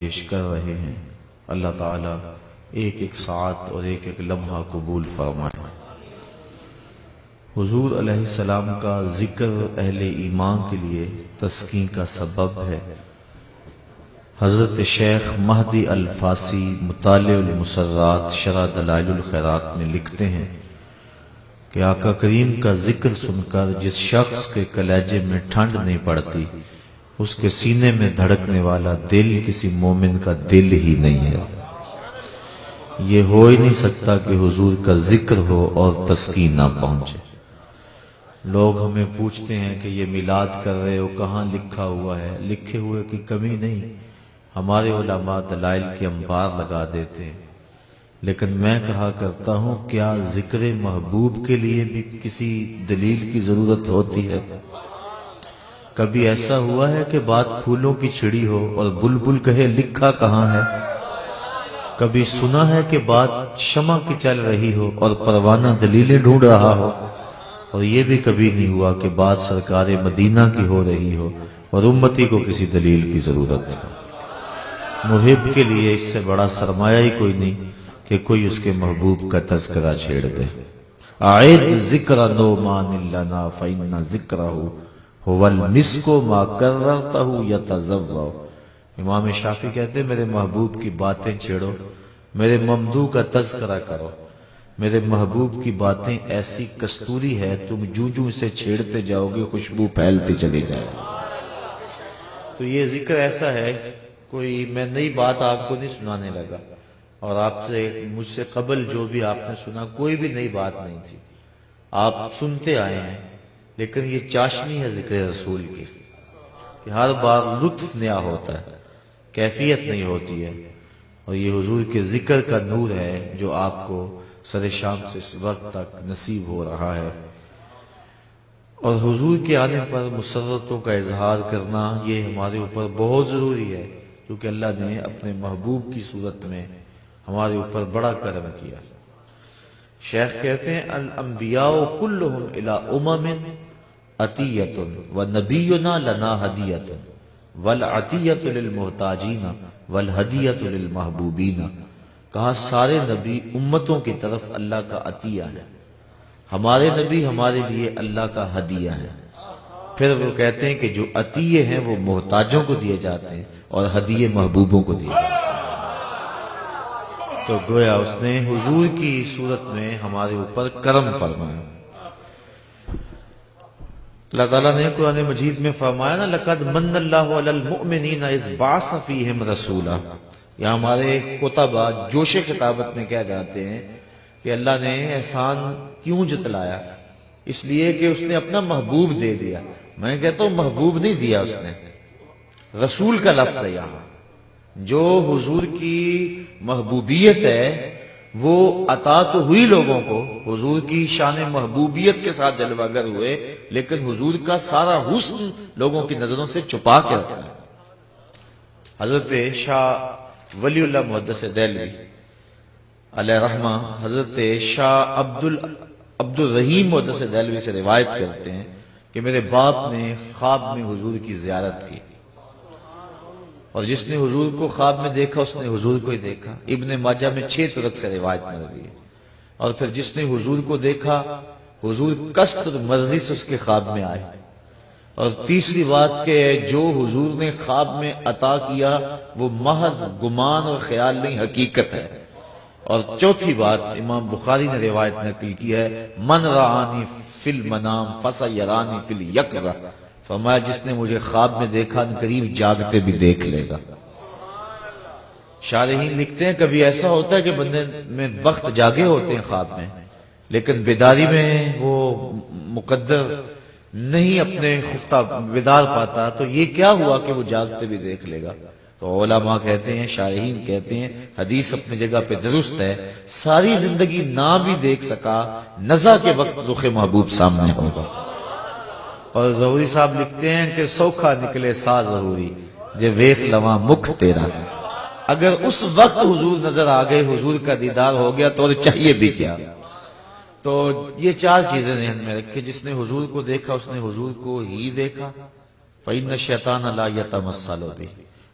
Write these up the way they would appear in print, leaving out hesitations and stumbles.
پیش کر رہے ہیں، اللہ تعالیٰ ایک ایک ساعت اور ایک ایک لمحہ قبول فرمائے۔ حضور علیہ السلام کا ذکر اہل ایمان کے لیے تسکین کا سبب ہے۔ حضرت شیخ مہدی الفاسی مطالع المسرات شرح دلائل الخیرات میں لکھتے ہیں کہ آقا کریم کا ذکر سن کر جس شخص کے کلیجے میں ٹھنڈ نہیں پڑتی، اس کے سینے میں دھڑکنے والا دل کسی مومن کا دل ہی نہیں ہے۔ یہ ہو ہی نہیں سکتا کہ حضور کا ذکر ہو اور تسکین نہ پہنچے۔ لوگ ہمیں پوچھتے ہیں کہ یہ میلاد کر رہے ہو، کہاں لکھا ہوا ہے؟ لکھے ہوئے کی کمی نہیں، ہمارے علماء دلائل کے انبار لگا دیتے ہیں، لیکن میں کہا کرتا ہوں کیا ذکر محبوب کے لیے بھی کسی دلیل کی ضرورت ہوتی ہے؟ کبھی ایسا ہوا ہے کہ بات پھولوں کی چھڑی ہو اور بلبل کہے لکھا کہاں ہے؟ کبھی سنا ہے کہ بات شمع کی چل رہی ہو اور پروانہ دلیلیں ڈھونڈ رہا ہو؟ اور یہ بھی کبھی نہیں ہوا کہ بات سرکار مدینہ کی ہو رہی ہو اور امتی کو کسی دلیل کی ضرورت ہے۔ محب کے لیے اس سے بڑا سرمایہ ہی کوئی نہیں کہ کوئی اس کے محبوب کا تذکرہ چھیڑ دے۔ اعد ذکر نعمان لنا فإن ذکرہ هو المسک ما کررتہ یتذوع۔ امام شافعی کہتے ہیں میرے محبوب کی باتیں چھیڑو، میرے ممدوح کا تذکرہ کرو، میرے محبوب کی باتیں ایسی کستوری ہے تم جوں جوں اسے چھیڑتے جاؤ گے خوشبو پھیلتی چلی جائے۔ تو یہ ذکر ایسا ہے، کوئی میں نئی بات آپ کو نہیں سنانے لگا، اور آپ سے مجھ سے قبل جو بھی آپ نے سنا کوئی بھی نئی بات نہیں تھی، آپ سنتے آئے ہیں، لیکن یہ چاشنی ہے ذکر رسول کی کہ ہر بار لطف نیا ہوتا ہے، کیفیت نہیں ہوتی ہے، اور یہ حضور کے ذکر کا نور ہے جو آپ کو سر شام سے اس وقت تک نصیب ہو رہا ہے۔ اور حضور کے آنے پر مسرتوں کا اظہار کرنا یہ ہمارے اوپر بہت ضروری ہے، کیونکہ اللہ نے اپنے محبوب کی صورت میں ہمارے اوپر بڑا کرم کیا۔ شیخ کہتے ہیں الانبیاء کلہم الی امم عطیۃ ونبینا لنا ہدیۃ والعطیۃ للمحتاجین والہدیۃ للمحبوبین۔ کہا سارے نبی امتوں کی طرف اللہ کا عطیہ ہے، ہمارے نبی ہمارے لیے اللہ کا ہدیہ ہے۔ پھر وہ کہتے ہیں کہ جو عطیے ہیں وہ محتاجوں کو دیے جاتے ہیں اور ہدیے محبوبوں کو دیے جاتے ہیں۔ تو گویا اس نے حضور کی صورت میں ہمارے اوپر کرم فرمایا۔ اللہ تعالیٰ نے قرآن مجید میں فرمایا نا لقد من اللہ علی المؤمنین اذ بعث فیہم رسولا۔ یہ ہمارے خطبہ جوش خطابت میں کیا جاتے ہیں کہ اللہ نے احسان کیوں جتلایا؟ اس لیے کہ اس نے اپنا محبوب دے دیا۔ میں کہتا ہوں محبوب نہیں دیا اس نے، رسول کا لفظ ہے یہاں۔ جو حضور کی محبوبیت ہے وہ عطا تو ہوئی لوگوں کو، حضور کی شان محبوبیت کے ساتھ جلوہ گر ہوئے، لیکن حضور کا سارا حسن لوگوں کی نظروں سے چھپا کے رکھا ہے۔ حضرت شاہ ولی اللہ محدث دہلوی علیہ رحمہ حضرت شاہ عبد الرحیم محدث دہلوی سے روایت کرتے ہیں کہ میرے باپ نے خواب میں حضور کی زیارت کی، اور جس نے حضور کو خواب میں دیکھا اس نے حضور کو ہی دیکھا۔ ابن ماجہ میں 6 طرق سے روایت مروی ہے۔ اور پھر جس نے حضور کو دیکھا حضور قصد اور مرضی سے اس کے خواب میں آئے۔ اور تیسری بات کہ جو حضور نے خواب میں عطا کیا وہ محض گمان اور خیال نہیں، حقیقت ہے۔ اور چوتھی بات امام بخاری نے روایت نقل کی ہے من رآنی فی المنام فسیرانی فی الیقظہ، فرمایا جس نے مجھے خواب میں دیکھا ان قریب جاگتے بھی دیکھ لے گا۔ شارحین لکھتے ہیں کبھی ایسا ہوتا ہے کہ بندے میں وقت جاگے ہوتے ہیں خواب میں، لیکن بیداری میں وہ مقدر نہیں اپنے خفتہ بیدار پاتا، تو یہ کیا ہوا کہ وہ جاگتے بھی دیکھ لے گا؟ تو علماء کہتے ہیں، شارحین کہتے ہیں حدیث اپنی جگہ پہ درست ہے، ساری زندگی نہ بھی دیکھ سکا، نزع کے وقت رخ محبوب سامنے ہوگا۔ اور ظہوری صاحب لکھتے ہیں کہ سوکھا نکلے سا ضروری جے ویخ لواں مکھ تیرا۔ اگر اس وقت حضور نظر آ گئے، حضور کا دیدار ہو گیا تو چاہیے بھی کیا؟ تو یہ 4 چیزیں ذہن میں رکھے، جس نے حضور کو دیکھا اس نے حضور کو ہی دیکھا۔ فإن الشیطان لا یتمثل بہ،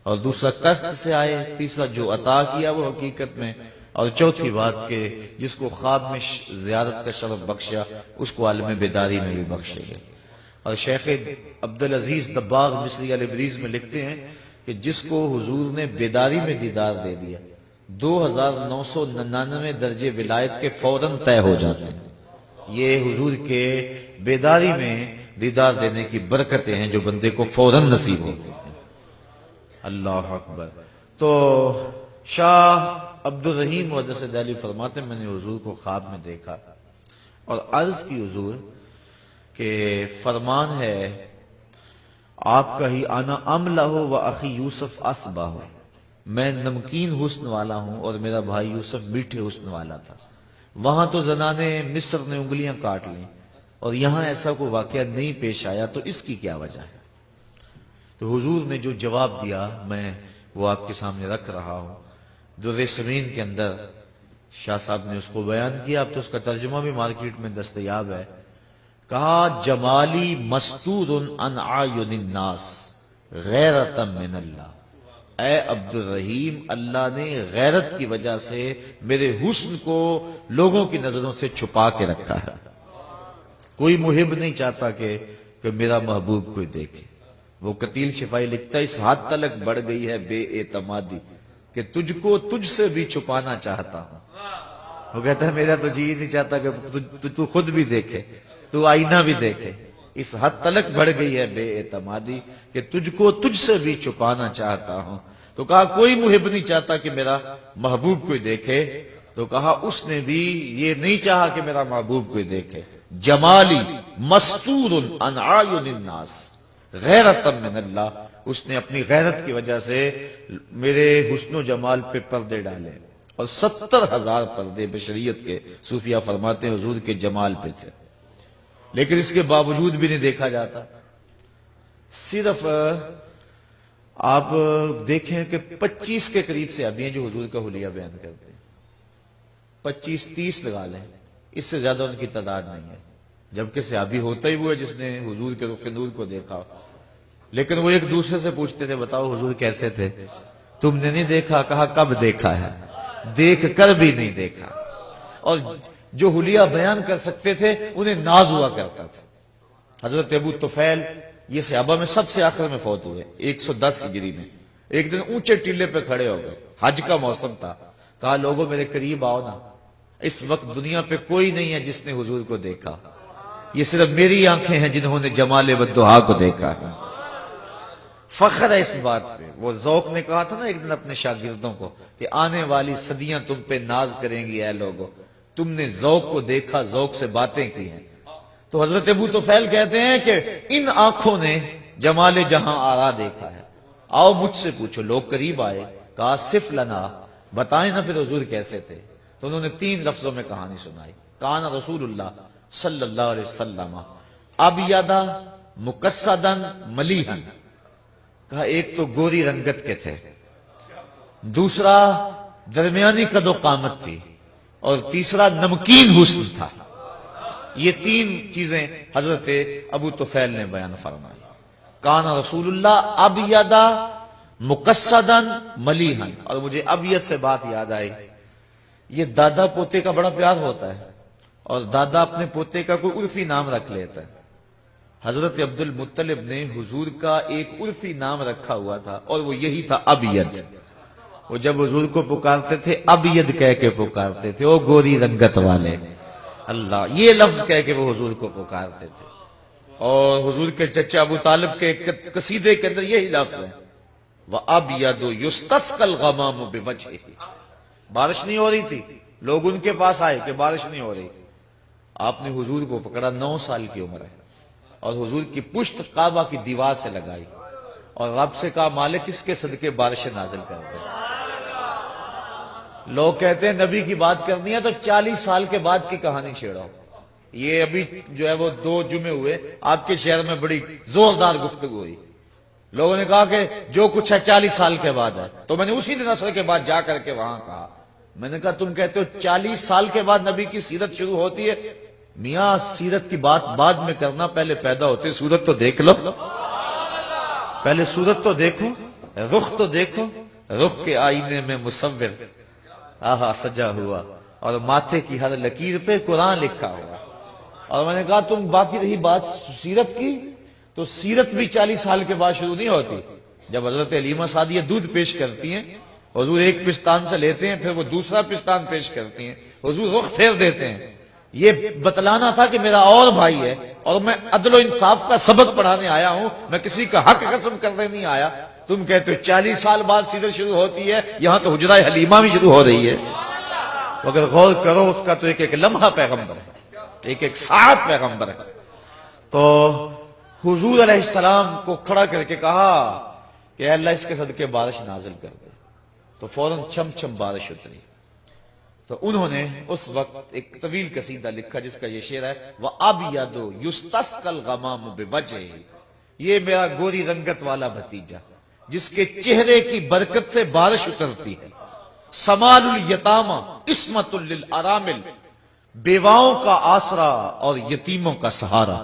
اور دوسرا قصد سے آئے، تیسرا جو عطا کیا وہ حقیقت میں، اور چوتھی بات کہ جس کو خواب میں زیارت کا شرف بخشا اس کو عالم بیداری میں بھی بخشے گا۔ اور شیخ عبدالعزیز دباغ مصری البریز میں لکھتے ہیں کہ جس کو حضور نے بیداری میں دیدار دے دیا 2999 درجے ولایت کے فوراً طے ہو جاتے ہیں۔ یہ حضور کے بیداری میں دیدار دینے کی برکتیں ہیں جو بندے کو فوراً نصیب ہوتی ہیں۔ اللہ اکبر۔ تو شاہ عبدالرحیم وحدہ سے دہلوی فرماتے ہیں میں نے حضور کو خواب میں دیکھا اور عرض کی حضور کہ فرمان ہے آپ کا ہی انا املہ و اخی یوسف اصبہ، میں نمکین حسن والا ہوں اور میرا بھائی یوسف میٹھے حسن والا تھا۔ وہاں تو زنانے مصر نے انگلیاں کاٹ لیں اور یہاں ایسا کوئی واقعہ نہیں پیش آیا، تو اس کی کیا وجہ ہے؟ تو حضور نے جو جواب دیا میں وہ آپ کے سامنے رکھ رہا ہوں۔ در سمین کے اندر شاہ صاحب نے اس کو بیان کیا، اب تو اس کا ترجمہ بھی مارکیٹ میں دستیاب ہے۔ کہا جمالی مستور عن اعین الناس غیرۃ من اللہ، اے عبد الرحیم اللہ نے غیرت کی وجہ سے میرے حسن کو لوگوں کی نظروں سے چھپا کے رکھا ہے۔ کوئی محب نہیں چاہتا کہ میرا محبوب کوئی دیکھے۔ وہ قتیل شفائی لکھتا ہے اس حد تلک بڑھ گئی ہے بے اعتمادی کہ تجھ کو تجھ سے بھی چھپانا چاہتا ہوں۔ وہ کہتا ہے میرا تو جی نہیں چاہتا کہ تو خود بھی دیکھے، تو آئینہ بھی دیکھے۔ اس حد تلک بڑھ گئی ہے بے اعتمادی کہ تجھ کو تجھ سے بھی چھپانا چاہتا ہوں۔ تو کہا کوئی محب نہیں چاہتا کہ میرا محبوب کوئی دیکھے، تو کہا اس نے بھی یہ نہیں چاہا کہ میرا محبوب کوئی دیکھے۔ جمالی مستور عن اعین الناس غیرۃ من اللہ، اس نے اپنی غیرت کی وجہ سے میرے حسن و جمال پہ پردے ڈالے، اور 70,000 پردے بشریت کے صوفیہ فرماتے ہیں حضور کے جمال پہ تھے، لیکن اس کے باوجود بھی نہیں دیکھا جاتا۔ صرف آپ دیکھیں کہ 25 کے قریب سے ابھی ہیں جو حضور کا حلیہ بیان کرتے ہیں، 25-30 لگا لیں، اس سے زیادہ ان کی تعداد نہیں ہے، جبکہ صحابی ہوتا ہی وہ ہے جس نے حضور کے رخ نور کو دیکھا۔ لیکن وہ ایک دوسرے سے پوچھتے تھے بتاؤ حضور کیسے تھے؟ تم نے نہیں دیکھا؟ کہا کب دیکھا ہے؟ دیکھ کر بھی نہیں دیکھا۔ اور جو حلیہ بیان کر سکتے تھے انہیں ناز ہوا کرتا تھا۔ حضرت ابو طفیل یہ صحابہ میں سب سے آخر میں فوت ہوئے 110 ہجری میں۔ ایک دن اونچے ٹیلے پہ کھڑے ہو گئے، حج کا موسم تھا، کہا لوگوں میرے قریب آؤ نا، اس وقت دنیا پہ کوئی نہیں ہے جس نے حضور کو دیکھا، یہ صرف میری آنکھیں ہیں جنہوں نے جمال والدحا کو دیکھا ہے۔ فخر ہے اس بات پہ۔ وہ ذوق نے کہا تھا نا ایک دن اپنے شاگردوں کو کہ آنے والی صدیاں تم پہ ناز کریں گی اے لوگو، تم نے ذوق کو دیکھا، ذوق سے باتیں کی ہیں۔ تو حضرت ابو طفیل کہتے ہیں کہ ان آنکھوں نے جمال جہاں آرا دیکھا ہے، آؤ مجھ سے پوچھو۔ لوگ قریب آئے، کہا صف لنا، بتائیں نا پھر حضور کیسے تھے؟ تو انہوں نے 3 لفظوں میں کہانی سنائی۔ کان رسول اللہ صلی اللہ علیہ وسلم ابیضا مقصدا ملیحا، کہا ایک تو گوری رنگت کے تھے، دوسرا درمیانی قد و قامت تھی، اور تیسرا نمکین حسن تھا۔ یہ 3 چیزیں حضرت ابو طفیل نے بیان فرمائی۔ کان رسول اللہ ابیضا مقصدا ملیحا، اور مجھے ابیض سے بات یاد آئی، یہ دادا پوتے کا بڑا پیار ہوتا ہے، اور دادا اپنے پوتے کا کوئی عرفی نام رکھ لیتا ہے۔ حضرت عبد المطلب نے حضور کا ایک عرفی نام رکھا ہوا تھا اور وہ یہی تھا ابیض۔ وہ جب حضور کو پکارتے تھے ابیض کہہ کے پکارتے تھے، او گوری رنگت والے، اللہ، یہ لفظ کہہ کے وہ حضور کو پکارتے تھے۔ اور حضور کے چچا ابو طالب کے قصیدے کے اندر یہی لفظ ہے، وَأَبْيَضُ يُسْتَسْقَى الْغَمَامُ بِوَجْهِهِ، بارش نہیں ہو رہی تھی، لوگ ان کے پاس آئے کہ بارش نہیں ہو رہی، آپ نے حضور کو پکڑا، 9 سال کی عمر ہے، اور حضور کی پشت کعبہ کی دیوار سے لگائی اور رب سے کہا مالک اس کے صدقے بارشیں نازل کر دے۔ لوگ کہتے ہیں نبی کی بات کرنی ہے تو 40 سال کے بعد کی کہانی چھیڑو۔ یہ ابھی جو ہے وہ 2 جمعے ہوئے آپ کے شہر میں بڑی زوردار گفتگو ہوئی، لوگوں نے کہا کہ جو کچھ ہے 40 سال کے بعد ہے، تو میں نے اسی دن عصر کے بعد جا کر کے وہاں کہا، میں نے کہا تم کہتے ہو 40 سال کے بعد نبی کی سیرت شروع ہوتی ہے؟ میاں سیرت کی بات بعد میں کرنا، پہلے پیدا ہوتے صورت تو دیکھ لو، پہلے صورت تو دیکھو۔ رخ تو دیکھو، رخ کے آئینے میں مصور آہا سجا ہوا، اور ماتھے کی ہر لکیر پہ قرآن لکھا ہوا۔ اور میں نے کہا تم باقی رہی بات سیرت کی، تو سیرت بھی 40 سال کے بعد شروع نہیں ہوتی۔ جب حضرت حلیمہ سعدیہ دودھ پیش کرتی ہیں، حضور ایک پستان سے لیتے ہیں، پھر وہ دوسرا پستان پیش کرتی ہیں، حضور رخ پھیر دیتے ہیں۔ یہ بتلانا تھا کہ میرا اور بھائی ہے، اور میں عدل و انصاف کا سبق پڑھانے آیا ہوں، میں کسی کا حق قسم کرنے نہیں آیا۔ تم کہتے ہو 40 سال بعد سیرت شروع ہوتی ہے، یہاں تو حجرہ حلیمہ بھی شروع ہو رہی ہے۔ اگر غور کرو اس کا تو ایک ایک لمحہ پیغمبر ہے، ایک ایک ساعت پیغمبر ہے۔ تو حضور علیہ السلام کو کھڑا کر کے کہا کہ اے اللہ اس کے صدقے بارش نازل کر دے، تو فوراً چھم چھم بارش اتری۔ تو انہوں نے اس وقت ایک طویل قصیدہ لکھا جس کا یہ شعر ہے، وَأَبْيَضُ يُسْتَسْقَى الْغَمَامُ بِوَجْهِهِ، یہ میرا گوری رنگت والا بھتیجا جس کے چہرے کی برکت سے بارش اترتی ہے۔ سمال الیتامى عصمۃ للارامل، بیواؤں کا آسرا اور یتیموں کا سہارا۔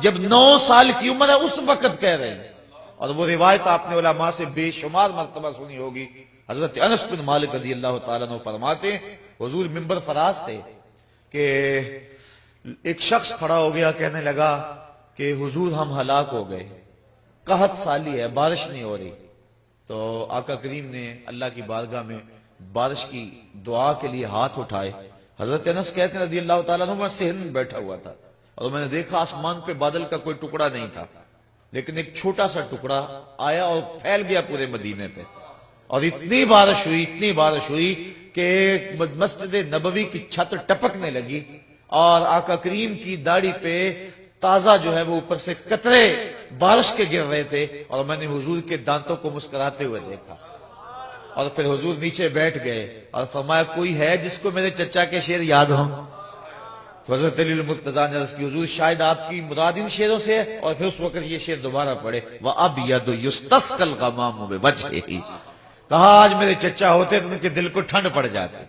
جب 9 سال کی عمر ہے اس وقت کہہ رہے ہیں، اور وہ روایت آپ نے علماء سے بے شمار مرتبہ سنی ہوگی۔ حضرت انس بن مالک رضی اللہ تعالیٰ عنہ فرماتے ہیں حضور منبر فراز تھے کہ ایک شخص کھڑا ہو گیا، کہنے لگا کہ حضور ہم ہلاک ہو گئے، قحط سالی ہے، بارش نہیں ہو رہی۔ تو آقا کریم نے اللہ کی بارگاہ میں بارش کی دعا کے لیے ہاتھ اٹھائے۔ حضرت انس کہتے ہیں رضی اللہ تعالیٰ عنہ، میں صحن میں بیٹھا ہوا تھا اور میں نے دیکھا آسمان پہ بادل کا کوئی ٹکڑا نہیں تھا، لیکن ایک چھوٹا سا ٹکڑا آیا اور پھیل گیا پورے مدینے پہ، اور اتنی بارش ہوئی کہ مسجد نبوی کی چھت ٹپکنے لگی، اور آقا کریم کی داڑھی پہ تازہ جو ہے وہ اوپر سے قطرے بارش کے گر رہے تھے، اور میں نے حضور کے دانتوں کو مسکراتے ہوئے دیکھا۔ اور پھر حضور نیچے بیٹھ گئے اور فرمایا کوئی ہے جس کو میرے چچا کے شعر یاد ہوں؟ تو حضرت علی المرتضیٰ نے عرض کی حضور شاید آپ کی مراد ان شعروں سے ہے، اور پھر اس وقت یہ شعر دوبارہ پڑھے، وَأَبْيَضُ يُسْتَسْقَى الْغَمَامُ بِوَجْهِهِ، کہا آج میرے چچا ہوتے تو ان کے دل کو ٹھنڈ پڑ جاتی۔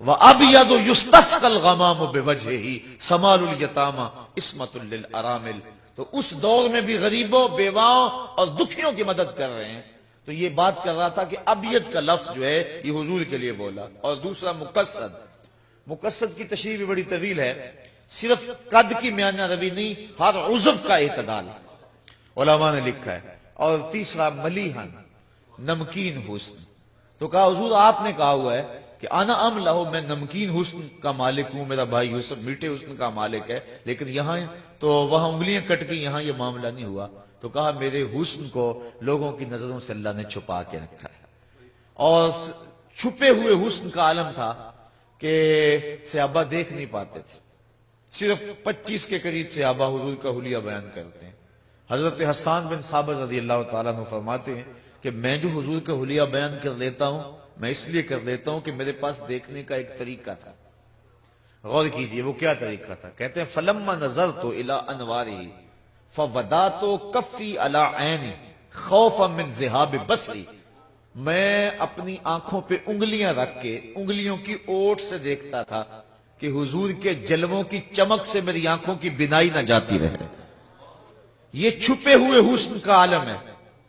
وَأَبْيَضُ يُسْتَسْقَى الْغَمَامُ بِوَجْهِهِ سَمَالُ الْيَتَامَى عِصْمَةٌ لِلْأَرَامِلِ، تو اس دور میں بھی غریبوں، بیواؤں اور دکھیوں کی مدد کر رہے ہیں۔ تو یہ بات کر رہا تھا کہ ابیض کا لفظ جو ہے یہ حضور کے لیے بولا، اور دوسرا مقصد کی تشریح بھی بڑی طویل ہے، صرف قد کی میانہ روی نہیں، ہر عضو کا اعتدال علماء نے لکھا ہے۔ اور تیسرا ملیحن، نمکین حسن۔ تو کہا حضور آپ نے کہا ہوا ہے کہ انا املہ، میں نمکین حسن کا مالک ہوں، میرا بھائی یوسف میٹھے حسن کا مالک ہے، لیکن یہاں تو وہاں انگلیاں کٹ گئی، یہاں یہ معاملہ نہیں ہوا۔ تو کہا میرے حسن کو لوگوں کی نظروں سے اللہ نے چھپا کے رکھا ہے، اور چھپے ہوئے حسن کا عالم تھا کہ صحابہ دیکھ نہیں پاتے تھے۔ صرف 25 کے قریب صحابہ حضور کا حلیہ بیان کرتے ہیں۔ حضرت حسان بن ثابت رضی اللہ تعالیٰ عنہ فرماتے ہیں کہ میں جو حضور کا حلیہ بیان کر لیتا ہوں، میں اس لیے کر لیتا ہوں کہ میرے پاس دیکھنے کا ایک طریقہ تھا۔ غور کیجئے وہ کیا طریقہ تھا، کہتے ہیں فَلَمَّا نَظَرْتُ إِلَىٰ أَنْوَارِهِ فَوَدَاتُ كَفِّي عَلَىٰ عَيْنِي خَوْفًا مِّن ذِهَابِ بَصَرِي، میں اپنی آنکھوں پہ انگلیاں رکھ کے انگلیوں کی اوٹ سے دیکھتا تھا کہ حضور کے جلووں کی چمک سے میری آنکھوں کی بینائی نہ جاتی رہے۔ یہ چھپے ہوئے حسن کا عالم ہے،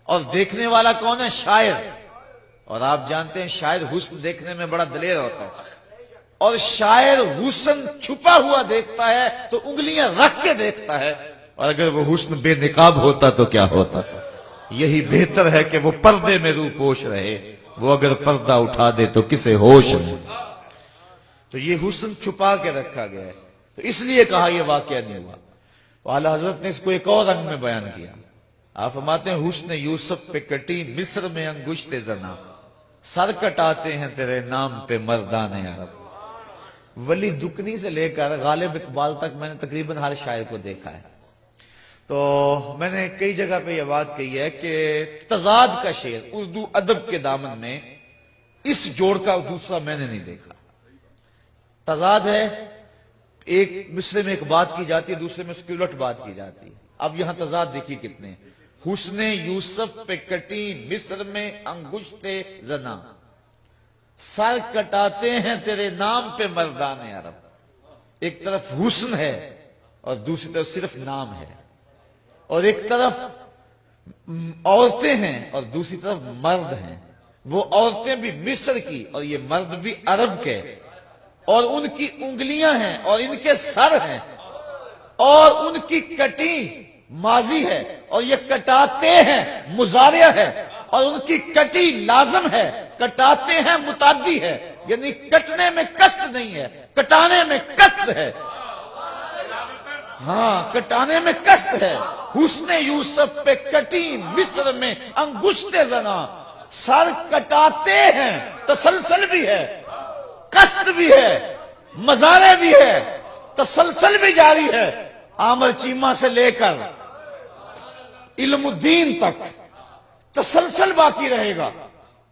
اور دیکھنے والا کون ہے؟ شاعر۔ اور آپ جانتے ہیں شاعر حسن دیکھنے میں بڑا دلیر ہوتا ہے، اور شاعر حسن چھپا ہوا دیکھتا ہے تو انگلیاں رکھ کے دیکھتا ہے، اور اگر وہ حسن بے نقاب ہوتا تو کیا ہوتا؟ یہی بہتر ہے کہ وہ پردے میں روح پوش رہے، وہ اگر پردہ اٹھا دے تو کسے ہوش ہے۔ تو یہ حسن چھپا کے رکھا گیا ہے، تو اس لیے کہا یہ واقعہ نہیں ہوا۔ اعلیٰ حضرت نے اس کو ایک اور رنگ میں بیان کیا۔ آپ فرماتے ہیں حسن یوسف پہ کٹی مصر میں انگشت زنا، سر کٹاتے ہیں تیرے نام پہ مردان عرب۔ ولی دکنی سے لے کر غالب اقبال تک میں نے تقریباً ہر شاعر کو دیکھا ہے۔ تو میں نے کئی جگہ پہ یہ بات کہی ہے کہ تضاد کا شعر اردو ادب کے دامن میں اس جوڑ کا دوسرا میں نے نہیں دیکھا۔ تضاد ہے، ایک مصرے میں ایک بات کی جاتی ہے، دوسرے میں اس کی الٹ بات کی جاتی ہے۔ اب یہاں تضاد دیکھیے کتنے، حسن یوسف پہ کٹی مصر میں انگشت زنا، سر کٹاتے ہیں تیرے نام پہ مردان عرب۔ ایک طرف حسن ہے اور دوسری طرف صرف نام ہے، اور ایک طرف عورتیں ہیں اور دوسری طرف مرد ہیں. وہ عورتیں بھی مصر کی اور یہ مرد بھی عرب کے, اور ان کی انگلیاں ہیں اور ان کے سر ہیں, اور ان کی کٹی ماضی ہے اور یہ کٹاتے ہیں مضارع ہے, اور ان کی کٹی لازم ہے, کٹاتے ہیں متعدی ہے, یعنی کٹنے میں قصد نہیں ہے, کٹانے میں قصد ہے. ہاں, کٹانے میں قصد ہے. حسن یوسف پہ کٹی مصر میں انگشت زنا, سر کٹاتے ہیں, تسلسل بھی ہے, قصد بھی ہے, مضارع بھی ہے, تسلسل بھی جاری ہے. عامر چیمہ سے لے کر علم الدین تک تسلسل باقی رہے گا.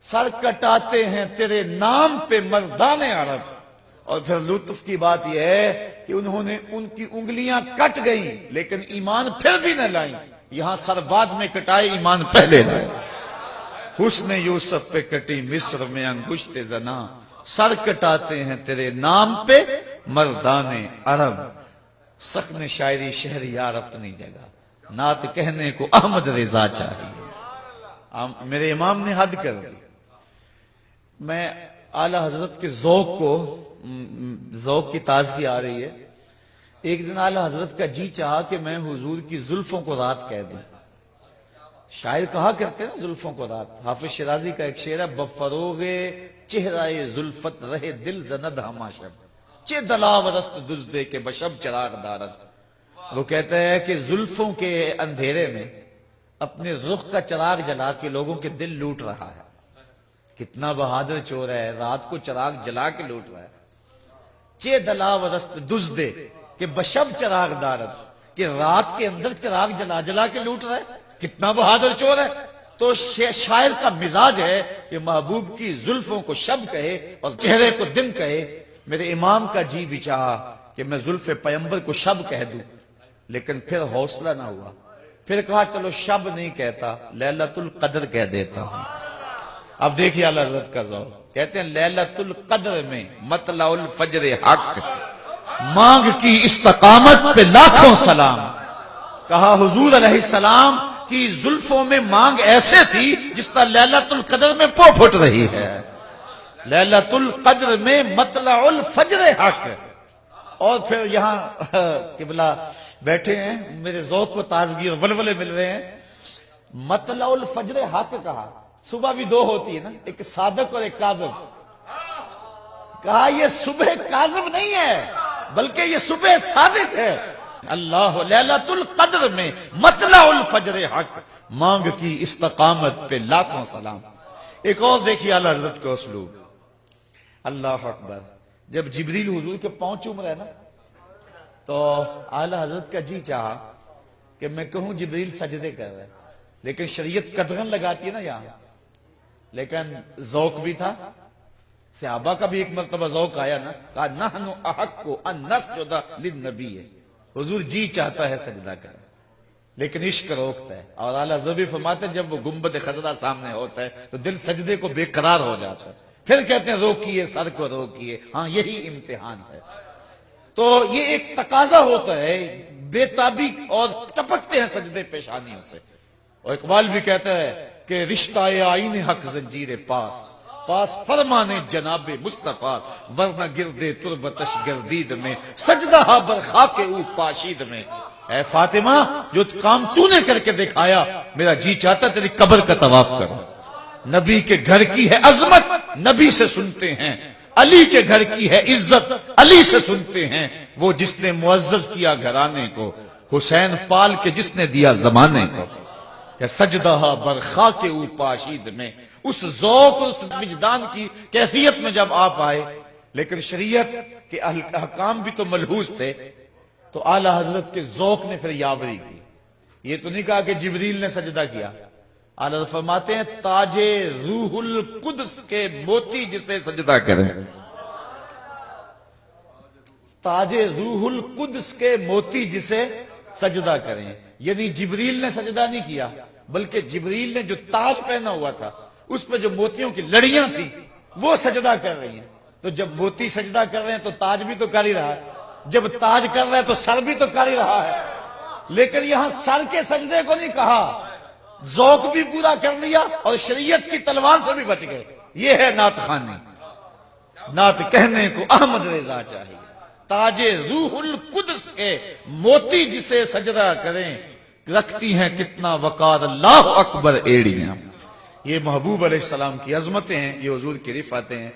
سر کٹاتے ہیں تیرے نام پہ مردان عرب. اور پھر لطف کی بات یہ ہے کہ انہوں نے ان کی انگلیاں کٹ گئیں لیکن ایمان پھر بھی نہ لائیں. یہاں سر بعد میں کٹائے, ایمان پہلے لائے. حسن یوسف پہ کٹی مصر میں انگشت زنا, سر کٹاتے ہیں تیرے نام پہ مردان عرب. سخن شاعری شہریار اپنی جگہ, نعت کہنے کو احمد رضا چاہیے. میرے امام نے حد کر دی. میں اعلی حضرت کے ذوق کی تازگی آ رہی ہے. ایک دن اعلی حضرت کا جی چاہا کہ میں حضور کی زلفوں کو رات کہہ دوں. شاعر کہا کرتے ہیں نا زلفوں کو رات. حافظ شیرازی کا ایک شعر ہے, بفروغ چہرہ زلفت رہے دل زند ہما شب, چہ دلاورست دزدے کے بشب چراغ دارت. وہ کہتا ہے کہ زلفوں کے اندھیرے میں اپنے رخ کا چراغ جلا کے لوگوں کے دل لوٹ رہا ہے. کتنا بہادر چور ہے, رات کو چراغ جلا کے لوٹ رہا ہے. چہ دلاورست دزدے کہ بشب چراغ دارت, کہ رات کے اندر چراغ جلا جلا کے لوٹ رہا ہے. کتنا بہادر چور ہے. تو شاعر کا مزاج ہے کہ محبوب کی زلفوں کو شب کہے اور چہرے کو دن کہے. میرے امام کا جی بھی چاہا کہ میں زلف پیمبر کو شب کہہ دوں, لیکن پھر حوصلہ نہ ہوا. پھر کہا چلو شب نہیں کہتا, لیلۃ القدر کہہ دیتا ہوں. اب دیکھیے اعلی حضرت کا ذوق. کہتے ہیں لیلۃ القدر میں مطلع الفجر حق, مانگ کی استقامت پہ لاکھوں سلام. کہا حضور علیہ السلام کی زلفوں میں مانگ ایسے تھی جس طرح لیلۃ القدر میں پو پھٹ رہی ہے. لیلۃ القدر میں مطلع الفجر حق. اور پھر یہاں قبلہ بیٹھے ہیں, میرے ذوق کو تازگی اور ولولے مل رہے ہیں. مطلع الفجر حق کہا. صبح بھی دو ہوتی ہے نا, ایک صادق اور ایک کاذب. کہا یہ صبح کاذب نہیں ہے بلکہ یہ صبح صادق ہے. اللہ لیلۃ القدر میں مطلع الفجر حق, مانگ کی استقامت پہ لاکھوں سلام. ایک اور دیکھیے اعلی حضرت کا اسلوب. اللہ اکبر. جب جبریل حضور کے پاؤں چوم رہے نا تو اعلی حضرت کا جی چاہا کہ میں کہوں جبریل سجدے کر رہے, لیکن شریعت قدغن لگاتی ہے نا یہاں. لیکن ذوق بھی تھا. صحابہ کا بھی ایک مرتبہ ذوق آیا نا, کہا نحن احق ان نسجد للنبی. حضور جی چاہتا ہے سجدہ کر, لیکن عشق روکتا ہے. اور اعلی حضرت فرماتے ہیں جب وہ گنبد خضرا سامنے ہوتا ہے تو دل سجدے کو بے قرار ہو جاتا ہے. پھر کہتے ہیں روکیے سر کو روکیے. ہاں یہی امتحان ہے. تو یہ ایک تقاضا ہوتا ہے, بے تابی اور ٹپکتے ہیں سجدے پیشانیوں سے. اور اقبال بھی کہتا ہے کہ رشتہ آئین حق زنجیر پاس, پاس فرمانے جناب مصطفیٰ, ورنہ گردے تربتش گردید میں سجدہ برخاک او پاشید میں. اے فاطمہ جو کام تو نے کر کے دکھایا, میرا جی چاہتا تیری قبر کا طواف کرو. نبی کے گھر کی ہے عظمت, نبی سے سنتے ہیں. علی کے گھر کی ہے عزت, علی سے سنتے ہیں. وہ جس نے معزز کیا گھرانے کو, حسین پال کے جس نے دیا زمانے کو. کہ سجدہ برخاک او پاشید میں, اس ذوق اس وجدان کی کیفیت میں جب آپ آئے. لیکن شریعت کے احکام بھی تو ملحوظ تھے, تو اعلی حضرت کے ذوق نے پھر یاوری کی. یہ تو نہیں کہا کہ جبریل نے سجدہ کیا. اعلی حضرت فرماتے ہیں تاج روح القدس کے موتی جسے سجدہ کریں, تاج روح القدس کے موتی جسے سجدہ کریں. یعنی جبریل نے سجدہ نہیں کیا, بلکہ جبریل نے جو تاج پہنا ہوا تھا اس پہ جو موتیوں کی لڑیاں تھیں وہ سجدہ کر رہی ہیں. تو جب موتی سجدہ کر رہے ہیں تو تاج بھی تو کر ہی رہا ہے, جب تاج کر رہا ہے تو سر بھی تو کر ہی رہا ہے. لیکن یہاں سر کے سجدے کو نہیں کہا, ذوق بھی پورا کر لیا اور شریعت کی تلوار سے بھی بچ گئے. یہ ہے نعت خوانی. نعت کہنے کو احمد رضا چاہیے، تاج روح القدس کے موتی جسے سجدہ کریں، رکھتی ہیں کتنا وقار اللہ اکبر ایڑیاں. یہ محبوب علیہ السلام کی عظمتیں ہیں، یہ حضور کی رفعتیں ہیں.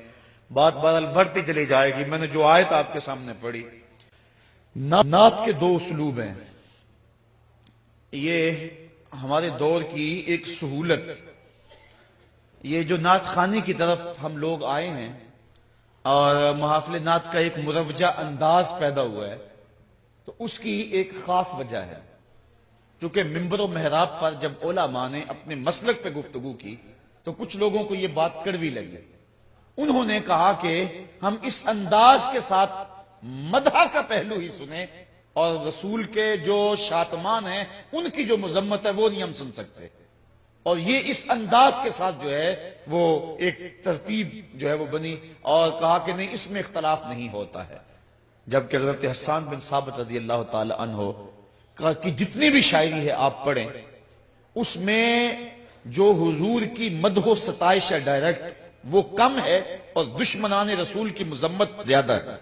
بات بہرحال بڑھتی چلی جائے گی. میں نے جو آیت آپ کے سامنے پڑھی، نعت کے دو اسلوب ہیں. یہ ہمارے دور کی ایک سہولت، یہ جو نعت خوانی کی طرف ہم لوگ آئے ہیں اور محافل نعت کا ایک مروجہ انداز پیدا ہوا ہے، تو اس کی ایک خاص وجہ ہے. چونکہ ممبر و محراب پر جب علماء نے اپنے مسلک پہ گفتگو کی تو کچھ لوگوں کو یہ بات کڑوی لگی. انہوں نے کہا کہ ہم اس انداز کے ساتھ مدح کا پہلو ہی سنیں اور رسول کے جو شاتمان ہیں ان کی جو مذمت ہے وہ نہیں ہم سن سکتے. اور یہ اس انداز کے ساتھ جو ہے وہ ایک ترتیب جو ہے وہ بنی، اور کہا کہ نہیں، اس میں اختلاف نہیں ہوتا ہے. جبکہ حضرت حسان بن ثابت رضی اللہ تعالی عنہ کی جتنی بھی شاعری ہے آپ پڑھیں، اس میں جو حضور کی مدح و ستائش ہے ڈائریکٹ وہ کم ہے اور دشمنان رسول کی مذمت زیادہ ہے.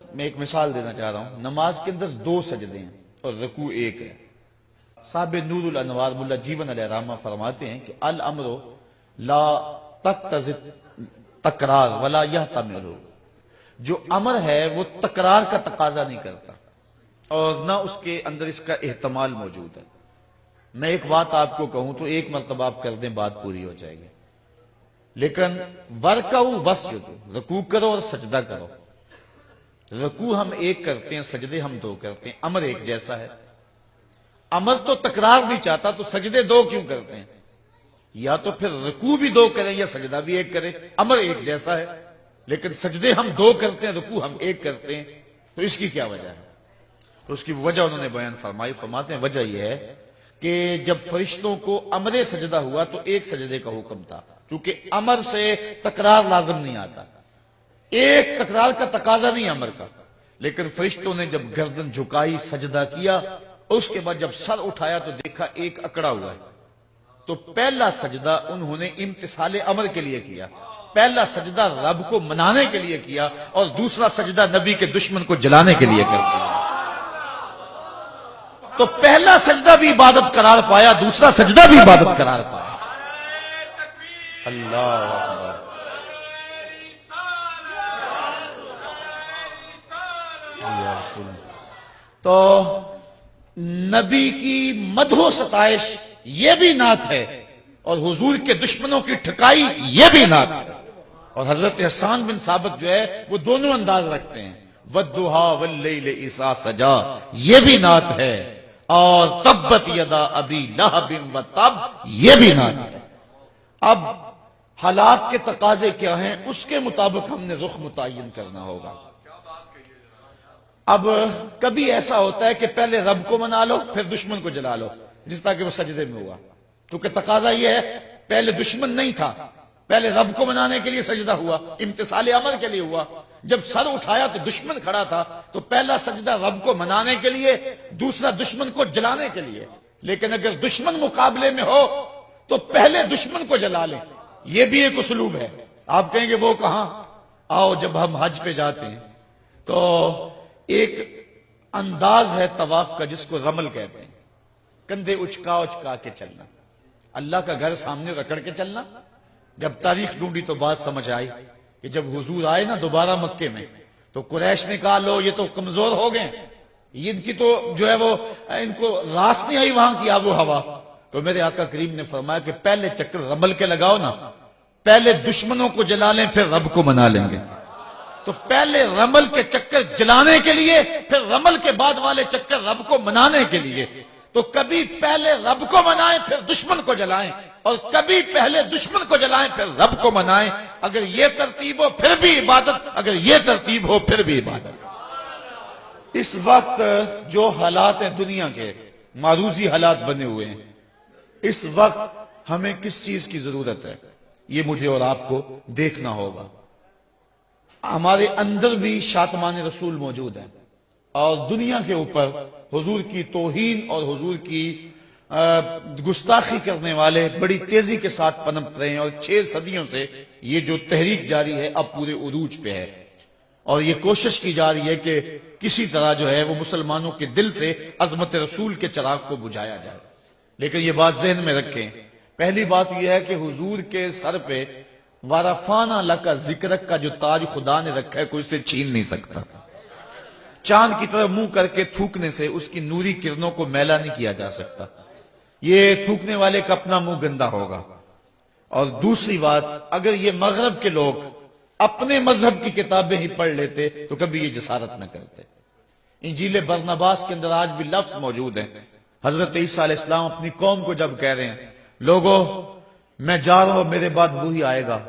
میں ایک مثال دینا چاہ رہا ہوں. نماز کے اندر 2 سجدے ہیں اور رکوع 1 ہے. صاحب نور الانوار ملا جیون علیہ رحمہ فرماتے ہیں کہ الامر لا تقتضی تکرار ولا یحتمل، جو امر ہے وہ تکرار کا تقاضا نہیں کرتا اور نہ اس کے اندر اس کا احتمال موجود ہے. میں ایک بات آپ کو کہوں تو ایک مرتبہ آپ کر دیں بات پوری ہو جائے گی. لیکن ورکعوا واسجدوا، رکوع کرو اور سجدہ کرو. رکوع ہم 1 کرتے ہیں، سجدے ہم 2 کرتے ہیں. امر ایک جیسا ہے. امر تو تکرار نہیں چاہتا تو سجدے 2 کیوں کرتے ہیں؟ یا تو پھر رکوع بھی 2 کریں یا سجدہ بھی 1 کریں. امر ایک جیسا ہے لیکن سجدے ہم 2 کرتے ہیں، رکوع ہم 1 کرتے ہیں. تو اس کی کیا وجہ ہے؟ تو اس کی وجہ انہوں نے بیان فرمائی. فرماتے ہیں وجہ یہ ہے کہ جب فرشتوں کو امر سجدہ ہوا تو 1 سجدے کا حکم تھا، چونکہ امر سے تکرار لازم نہیں آتا، 1 تکرار کا تقاضا نہیں امر کا. لیکن فرشتوں نے جب گردن جھکائی، سجدہ کیا، اس کے بعد جب سر اٹھایا تو دیکھا 1 اکڑا ہوا ہے. تو پہلا سجدہ انہوں نے امتثال امر کے لیے کیا، پہلا سجدہ رب کو منانے کے لیے کیا اور دوسرا سجدہ نبی کے دشمن کو جلانے کے لیے کر دیا. تو پہلا سجدہ بھی عبادت قرار پایا، دوسرا سجدہ بھی عبادت قرار پایا. اللہ اکبر. تو نبی کی مدح و ستائش یہ بھی نعت ہے اور حضور کے دشمنوں کی ٹھکائی یہ بھی نعت ہے. اور حضرت حسان بن ثابت جو ہے وہ دونوں انداز رکھتے ہیں. والضحیٰ واللیل اذا سجا یہ بھی نعت ہے اور تبت یدا ابی لہب وتب یہ بھی نعت ہے. اب حالات کے تقاضے کیا ہیں اس کے مطابق ہم نے رخ متعین کرنا ہوگا. اب کبھی ایسا ہوتا ہے کہ پہلے رب کو منا لو پھر دشمن کو جلا لو، جس طرح کہ وہ سجدے میں ہوا. کیونکہ تقاضا یہ ہے پہلے دشمن نہیں تھا، پہلے رب کو منانے کے لیے سجدہ ہوا، امتثال امر کے لیے ہوا. جب سر اٹھایا تو دشمن کھڑا تھا، تو پہلا سجدہ رب کو منانے کے لیے، دوسرا دشمن کو جلانے کے لیے. لیکن اگر دشمن مقابلے میں ہو تو پہلے دشمن کو جلا لیں. یہ بھی ایک اسلوب ہے. آپ کہیں گے وہ کہاں؟ آؤ جب ہم حج پہ جاتے ہیں تو ایک انداز ہے طواف کا جس کو رمل کہتے ہیں، کندھے اچکا اچکا کے چلنا، اللہ کا گھر سامنے رکڑ کے چلنا. جب تاریخ ڈھونڈی تو بات سمجھ آئی کہ جب حضور آئے نا دوبارہ مکے میں تو قریش نے کہا لو یہ تو کمزور ہو گئے، ان کی تو جو ہے وہ ان کو راس نہیں آئی وہاں کی آب و ہوا. تو میرے آقا کریم نے فرمایا کہ پہلے چکر رمل کے لگاؤ نا، پہلے دشمنوں کو جلا لیں پھر رب کو منا لیں گے. تو پہلے رمل کے چکر جلانے کے لیے، پھر رمل کے بعد والے چکر رب کو منانے کے لیے. تو کبھی پہلے رب کو منائیں پھر دشمن کو جلائیں، اور کبھی پہلے دشمن کو جلائیں پھر رب کو منائیں. اگر یہ ترتیب ہو پھر بھی عبادت، اگر یہ ترتیب ہو پھر بھی عبادت. اس وقت جو حالات ہیں دنیا کے معروضی حالات بنے ہوئے ہیں، اس وقت ہمیں کس چیز کی ضرورت ہے یہ مجھے اور آپ کو دیکھنا ہوگا. ہمارے اندر بھی شاتمان رسول موجود ہیں اور دنیا کے اوپر حضور کی توہین اور حضور کی گستاخی کرنے والے بڑی تیزی کے ساتھ پنپ رہے ہیں، اور 6 صدیوں سے یہ جو تحریک جاری ہے اب پورے عروج پہ ہے، اور یہ کوشش کی جا رہی ہے کہ کسی طرح جو ہے وہ مسلمانوں کے دل سے عظمت رسول کے چراغ کو بجھایا جائے۔ لیکن یہ بات ذہن میں رکھیں، پہلی بات یہ ہے کہ حضور کے سر پہ وارفانہ لکا ذکرک کا جو تاج خدا نے رکھا ہے کوئی اسے چھین نہیں سکتا۔ چاند کی طرف منہ کر کے تھوکنے سے اس کی نوری کرنوں کو میلا نہیں کیا جا سکتا، یہ تھوکنے والے کا اپنا منہ گندا ہوگا۔ اور دوسری بات، اگر یہ مغرب کے لوگ اپنے مذہب کی کتابیں ہی پڑھ لیتے تو کبھی یہ جسارت نہ کرتے۔ انجیل برنباس کے اندر آج بھی لفظ موجود ہیں۔ حضرت عیسیٰ علیہ السلام اپنی قوم کو جب کہہ رہے ہیں، لوگوں میں جا رہا ہوں، میرے بعد وہی آئے گا،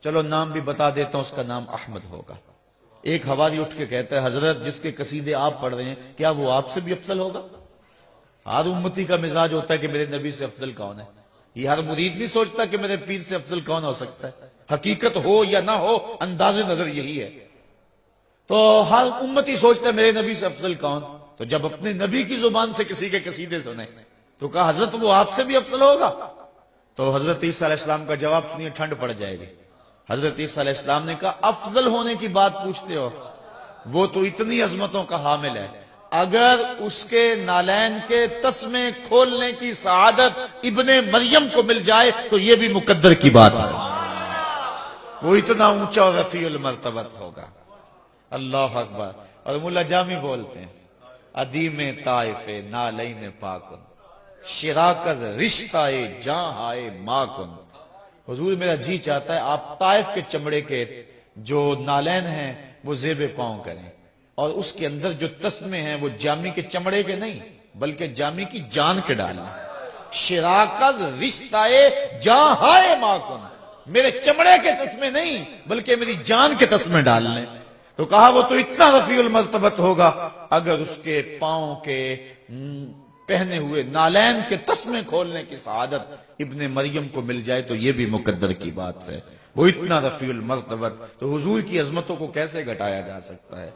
چلو نام بھی بتا دیتا ہوں، اس کا نام احمد ہوگا۔ ایک حواری اٹھ کے کہتا ہے، حضرت جس کے قصیدے آپ پڑھ رہے ہیں کیا وہ آپ سے بھی افضل ہوگا؟ ہر امتی کا مزاج ہوتا ہے کہ میرے نبی سے افضل کون ہے، یہ ہر مرید نہیں سوچتا کہ میرے پیر سے افضل کون ہو سکتا ہے۔ حقیقت ہو یا نہ ہو، انداز نظر یہی ہے۔ تو ہر امتی سوچتا ہے میرے نبی سے افضل کون، تو جب اپنے نبی کی زبان سے کسی کے قصیدے سنے تو کہا حضرت وہ آپ سے بھی افضل ہوگا؟ تو حضرت عیسیٰ علیہ السلام کا جواب سنیے، ٹھنڈ پڑ جائے گی۔ حضرت عیسیٰ علیہ السلام نے کہا افضل ہونے کی بات پوچھتے ہو، وہ تو اتنی عظمتوں کا حامل ہے، اگر اس کے نالین کے تسمے کھولنے کی سعادت ابن مریم کو مل جائے تو یہ بھی مقدر کی بات ہے، وہ اتنا اونچا اور رفیع المرتبت ہوگا۔ اللہ اکبر۔ اور مولا جامی بولتے ہیں، ادیم طائف نالین پاکن شراکز رشتہ جاں ہائے ماں کن۔ حضور میرا جی چاہتا ہے آپ طائف کے چمڑے کے جو نالین ہیں وہ زیب پاؤں کریں، اور اس کے اندر جو تسمے ہیں وہ جامی کے چمڑے کے نہیں بلکہ جامی کی جان کے ڈالنا۔ شراکز رشتہ جاں ہائے ماں کن، میرے چمڑے کے تسمے نہیں بلکہ میری جان کے تسمے ڈالنے۔ تو کہا وہ تو اتنا رفیع المرتبت ہوگا اگر اس کے پاؤں کے پہنے ہوئے نالین کے تسمے کھولنے کی سعادت ابن مریم کو مل جائے تو یہ بھی مقدر کی بات ہے، وہ اتنا رفیع المرتبت۔ تو حضور کی عظمتوں کو کیسے گھٹایا جا سکتا ہے؟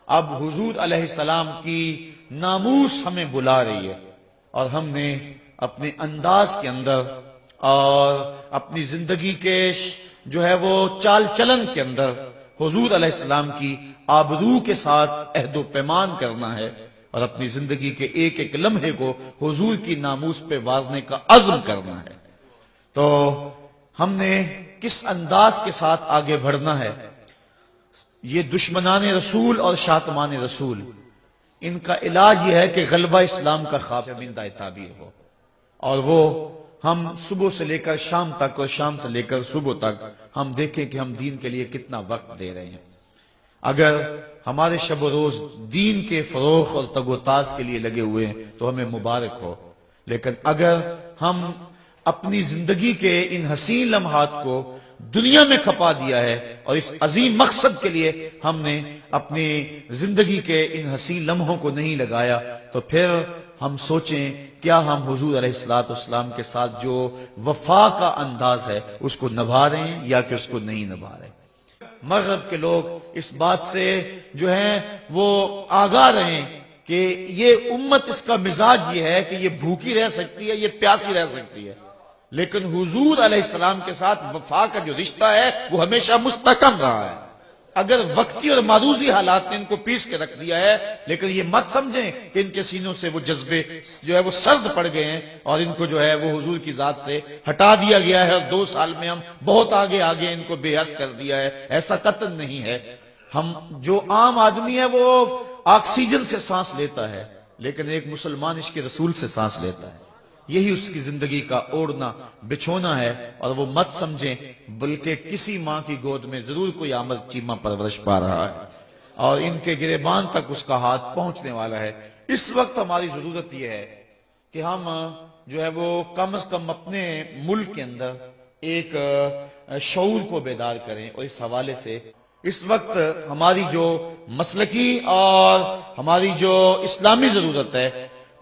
اب حضور علیہ السلام کی ناموس ہمیں بلا رہی ہے، اور ہم نے اپنے انداز کے اندر اور اپنی زندگی کے جو ہے وہ چال چلن کے اندر حضور علیہ السلام کی آبرو کے ساتھ عہد و پیمان کرنا ہے، اور اپنی زندگی کے ایک ایک لمحے کو حضور کی ناموس پہ وارنے کا عزم کرنا ہے۔ تو ہم نے کس انداز کے ساتھ آگے بڑھنا ہے؟ یہ دشمنان رسول اور شاتمان رسول، ان کا علاج یہ ہے کہ غلبہ اسلام کا خواب شرمندہ تعبیر ہو، اور وہ ہم صبح سے لے کر شام تک اور شام سے لے کر صبح تک ہم دیکھیں کہ ہم دین کے لیے کتنا وقت دے رہے ہیں۔ اگر ہمارے شب و روز دین کے فروغ اور تگ و تاز کے لیے لگے ہوئے ہیں تو ہمیں مبارک ہو، لیکن اگر ہم اپنی زندگی کے ان حسین لمحات کو دنیا میں کھپا دیا ہے اور اس عظیم مقصد کے لیے ہم نے اپنی زندگی کے ان حسین لمحوں کو نہیں لگایا، تو پھر ہم سوچیں کیا ہم حضور علیہ السلام کے ساتھ جو وفا کا انداز ہے اس کو نبھا رہے ہیں یا کہ اس کو نہیں نبھا رہے۔ مغرب کے لوگ اس بات سے جو ہیں وہ آگاہ رہیں کہ یہ امت، اس کا مزاج یہ ہے کہ یہ بھوکی رہ سکتی ہے، یہ پیاسی رہ سکتی ہے، لیکن حضور علیہ السلام کے ساتھ وفا کا جو رشتہ ہے وہ ہمیشہ مستحکم رہا ہے۔ اگر وقتی اور معروضی حالات نے ان کو پیس کے رکھ دیا ہے، لیکن یہ مت سمجھیں کہ ان کے سینوں سے وہ جذبے جو ہے وہ سرد پڑ گئے ہیں اور ان کو جو ہے وہ حضور کی ذات سے ہٹا دیا گیا ہے، اور 2 سال میں ہم بہت آگے ان کو بے حس کر دیا ہے، ایسا قطعاً نہیں ہے۔ ہم جو عام آدمی ہے وہ آکسیجن سے سانس لیتا ہے، لیکن ایک مسلمان عشق رسول سے سانس لیتا ہے، یہی اس کی زندگی کا اوڑھنا بچھونا ہے، اور وہ مت سمجھیں بلکہ کسی ماں کی گود میں ضرور کوئی آمد چیمہ پرورش پا رہا ہے، اور ان کے گریبان تک اس کا ہاتھ پہنچنے والا ہے۔ اس وقت ہماری ضرورت یہ ہے کہ ہم جو ہے وہ کم از کم اپنے ملک کے اندر ایک شعور کو بیدار کریں، اور اس حوالے سے اس وقت ہماری جو مسلکی اور ہماری جو اسلامی ضرورت ہے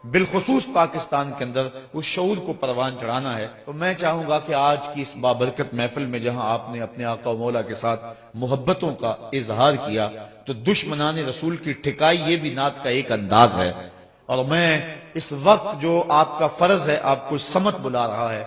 بالخصوص پاکستان کے اندر اس شعور کو پروان چڑھانا ہے۔ تو میں چاہوں گا کہ آج کی اس بابرکت محفل میں جہاں آپ نے اپنے آقا و مولا کے ساتھ محبتوں کا اظہار کیا، تو دشمنان رسول کی ٹھکائی یہ بھی نعت کا ایک انداز ہے، اور میں اس وقت جو آپ کا فرض ہے آپ کو سمت بلا رہا ہے